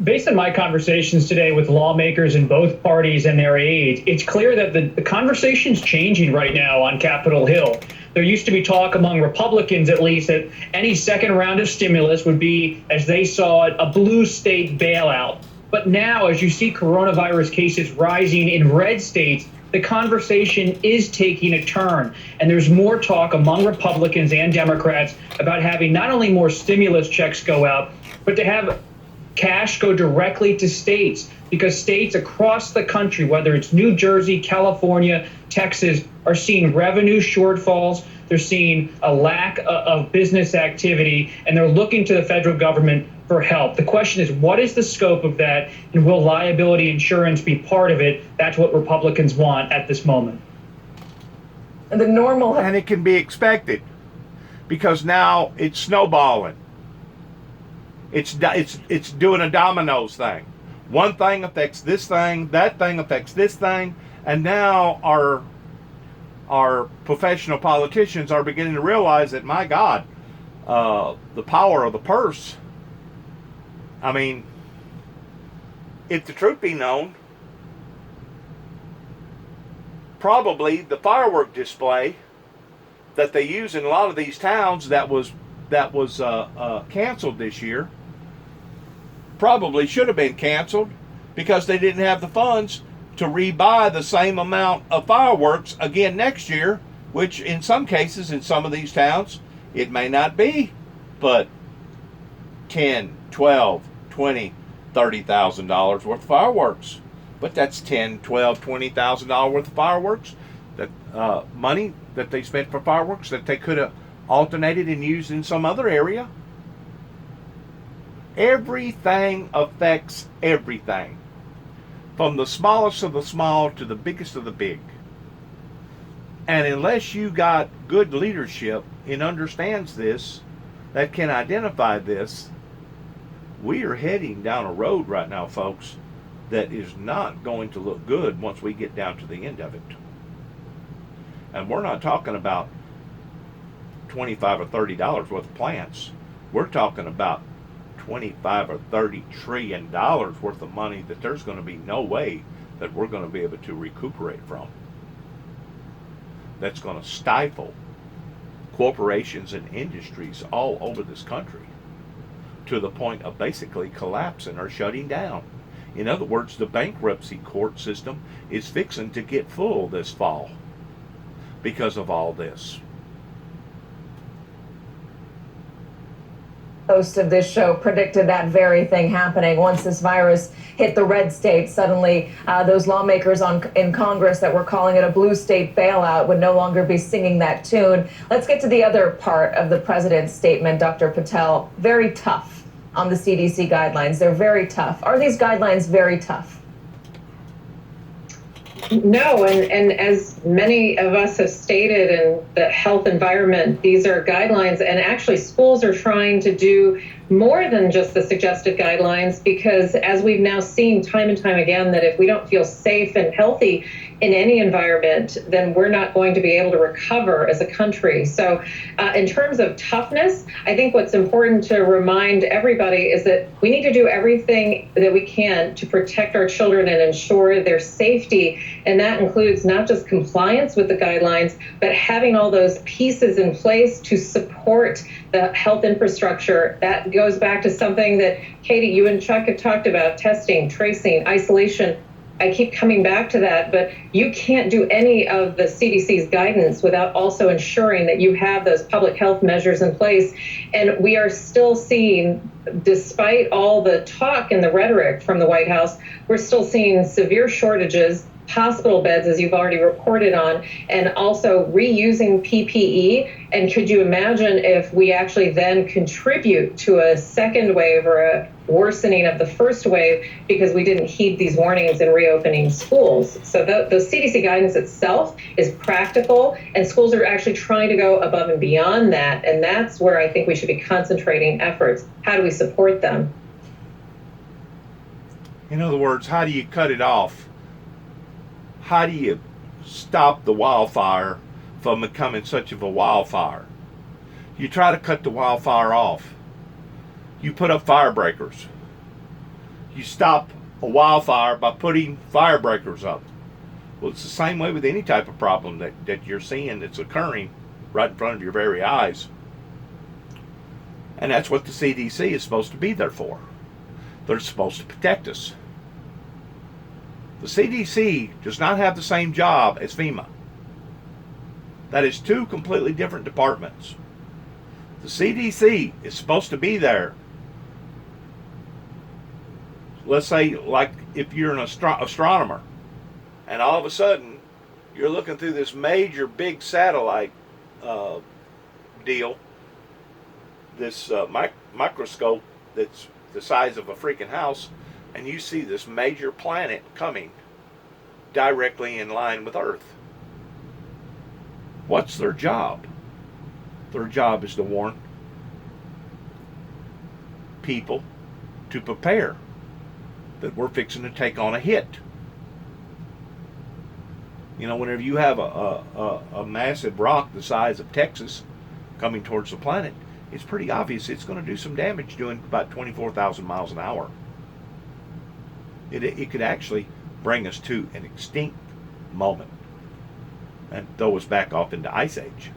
Based on my conversations today with lawmakers in both parties and their aides, it's clear that the conversation's changing right now on Capitol Hill. There used to be talk among Republicans, at least, that any second round of stimulus would be, as they saw it, a blue state bailout. But now, as you see coronavirus cases rising in red states, the conversation is taking a turn. And there's more talk among Republicans and Democrats about having not only more stimulus checks go out, but to have cash go directly to states, because states across the country, whether it's New Jersey, California, Texas, are seeing revenue shortfalls. They're seeing a lack of business activity, and they're looking to the federal government for help. The question is, what is the scope of that, and will liability insurance be part of it? That's what Republicans want at this moment. The normal, and it can be expected, because now it's snowballing. It's doing a dominoes thing. One thing affects this thing, that thing affects this thing, and now our professional politicians are beginning to realize that, my God, the power of the purse. I mean, if the truth be known, probably the firework display that they use in a lot of these towns that was canceled this year probably should have been canceled because they didn't have the funds to rebuy the same amount of fireworks again next year, which in some cases in some of these towns it may not be but 10, 12, 20, $30,000 worth of fireworks. But that's $10, $12, $20,000 worth of fireworks, that money that they spent for fireworks that they could have alternated and used in some other area. Everything affects everything, from the smallest of the small to the biggest of the big. And unless you got good leadership and understands this, that can identify this, we are heading down a road right now, folks, that is not going to look good once we get down to the end of it. And we're not talking about $25 or $30 worth of plants. We're talking about $25 or $30 trillion worth of money that there's going to be no way that we're going to be able to recuperate from. That's going to stifle corporations and industries all over this country to the point of basically collapsing or shutting down. In other words, the bankruptcy court system is fixing to get full this fall because of all this. Host of this show predicted that very thing happening. Once this virus hit the red state, suddenly those lawmakers in Congress that were calling it a blue state bailout would no longer be singing that tune. Let's get to the other part of the president's statement, Dr. Patel. Very tough on the CDC guidelines. They're very tough. Are these guidelines very tough? No, and as many of us have stated in the health environment, these are guidelines, and actually schools are trying to do more than just the suggested guidelines, because as we've now seen time and time again, that if we don't feel safe and healthy in any environment, then we're not going to be able to recover as a country. So in terms of toughness, I think what's important to remind everybody is that we need to do everything that we can to protect our children and ensure their safety. And that includes not just compliance with the guidelines, but having all those pieces in place to support the health infrastructure. That goes back to something that, Katie, you and Chuck have talked about: testing, tracing, isolation. I keep coming back to that, but you can't do any of the CDC's guidance without also ensuring that you have those public health measures in place. And we are still seeing, despite all the talk and the rhetoric from the White House, we're still seeing severe shortages, hospital beds, as you've already reported on, and also reusing PPE. And could you imagine if we actually then contribute to a second wave or a worsening of the first wave because we didn't heed these warnings in reopening schools? So the CDC guidance itself is practical, and schools are actually trying to go above and beyond that. And that's where I think we should be concentrating efforts. How do we support them? In other words, how do you cut it off? How do you stop the wildfire from becoming such of a wildfire? You try to cut the wildfire off. You put up fire breakers. You stop a wildfire by putting fire breakers up. Well, it's the same way with any type of problem that you're seeing that's occurring right in front of your very eyes. And that's what the CDC is supposed to be there for. They're supposed to protect us. The CDC does not have the same job as FEMA. That is two completely different departments. The CDC is supposed to be there. Let's say, like, if you're an astronomer, and all of a sudden you're looking through this major big satellite deal, this microscope that's the size of a freaking house, and you see this major planet coming directly in line with Earth. What's their job? Their job is to warn people to prepare that we're fixing to take on a hit. You know, whenever you have a massive rock the size of Texas coming towards the planet, it's pretty obvious it's going to do some damage doing about 24,000 miles an hour. It could actually bring us to an extinct moment and throw us back off into Ice Age,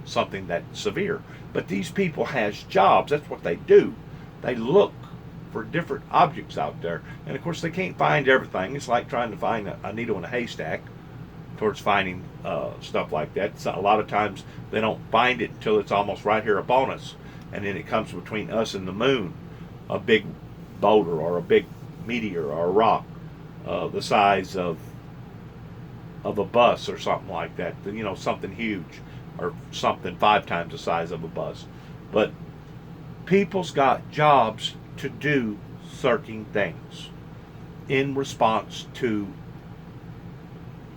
something that severe. But these people has jobs. That's what they do. They look for different objects out there, and of course they can't find everything. It's like trying to find a needle in a haystack towards finding stuff like that. So a lot of times they don't find it until it's almost right here upon us, and then it comes between us and the moon, a big boulder or a big meteor or a rock the size of a bus or something like that. You know, something huge, or something 5 times the size of a bus. But people's got jobs to do certain things in response to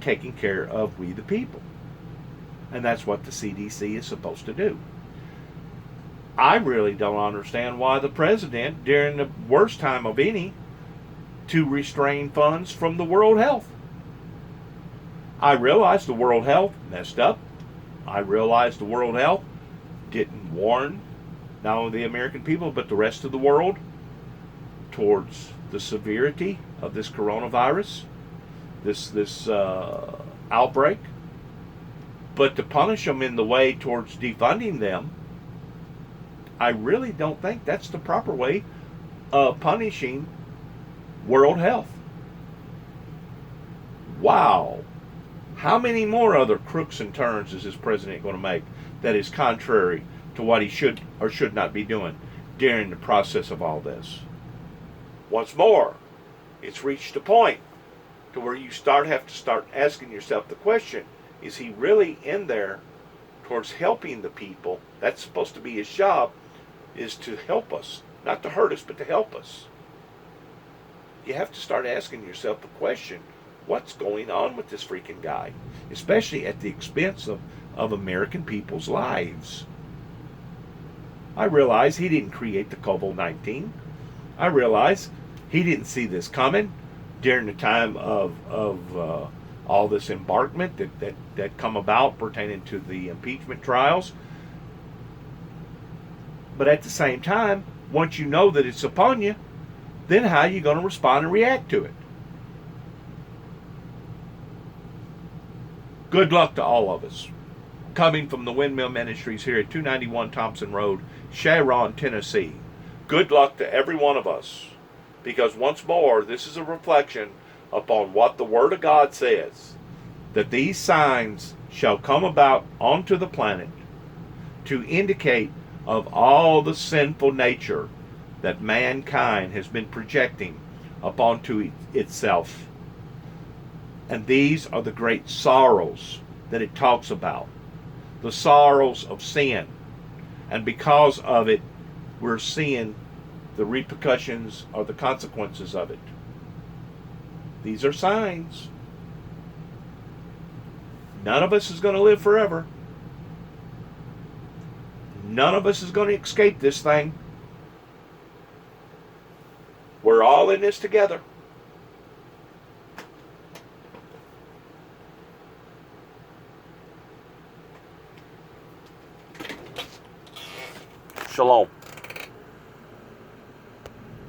taking care of we the people. And that's what the CDC is supposed to do. I really don't understand why the president, during the worst time of any, to restrain funds from the World Health. I realize the World Health messed up. I realize the World Health didn't warn not only the American people but the rest of the world towards the severity of this coronavirus, this outbreak. But to punish them in the way towards defunding them, I really don't think that's the proper way of punishing World Health. Wow. How many more other crooks and turns is this president going to make that is contrary to what he should or should not be doing during the process of all this? Once more, it's reached a point to where you have to start asking yourself the question, is he really in there towards helping the people? That's supposed to be his job, is to help us, not to hurt us, but to help us. You have to start asking yourself the question, what's going on with this freaking guy, especially at the expense of American people's lives. I realize he didn't create the COVID-19. I realize he didn't see this coming during the time of all this embarkment that come about pertaining to the impeachment trials. But at the same time, once you know that it's upon you, then how are you going to respond and react to it? Good luck to all of us. Coming from the Windmill Ministries here at 291 Thompson Road, Sharon, Tennessee. Good luck to every one of us. Because once more, this is a reflection upon what the Word of God says. That these signs shall come about onto the planet to indicate of all the sinful nature that mankind has been projecting upon itself. And these are the great sorrows that it talks about. The sorrows of sin. And because of it, we're seeing the repercussions or the consequences of it. These are signs. None of us is going to live forever. None of us is going to escape this thing. We're all in this together. Shalom.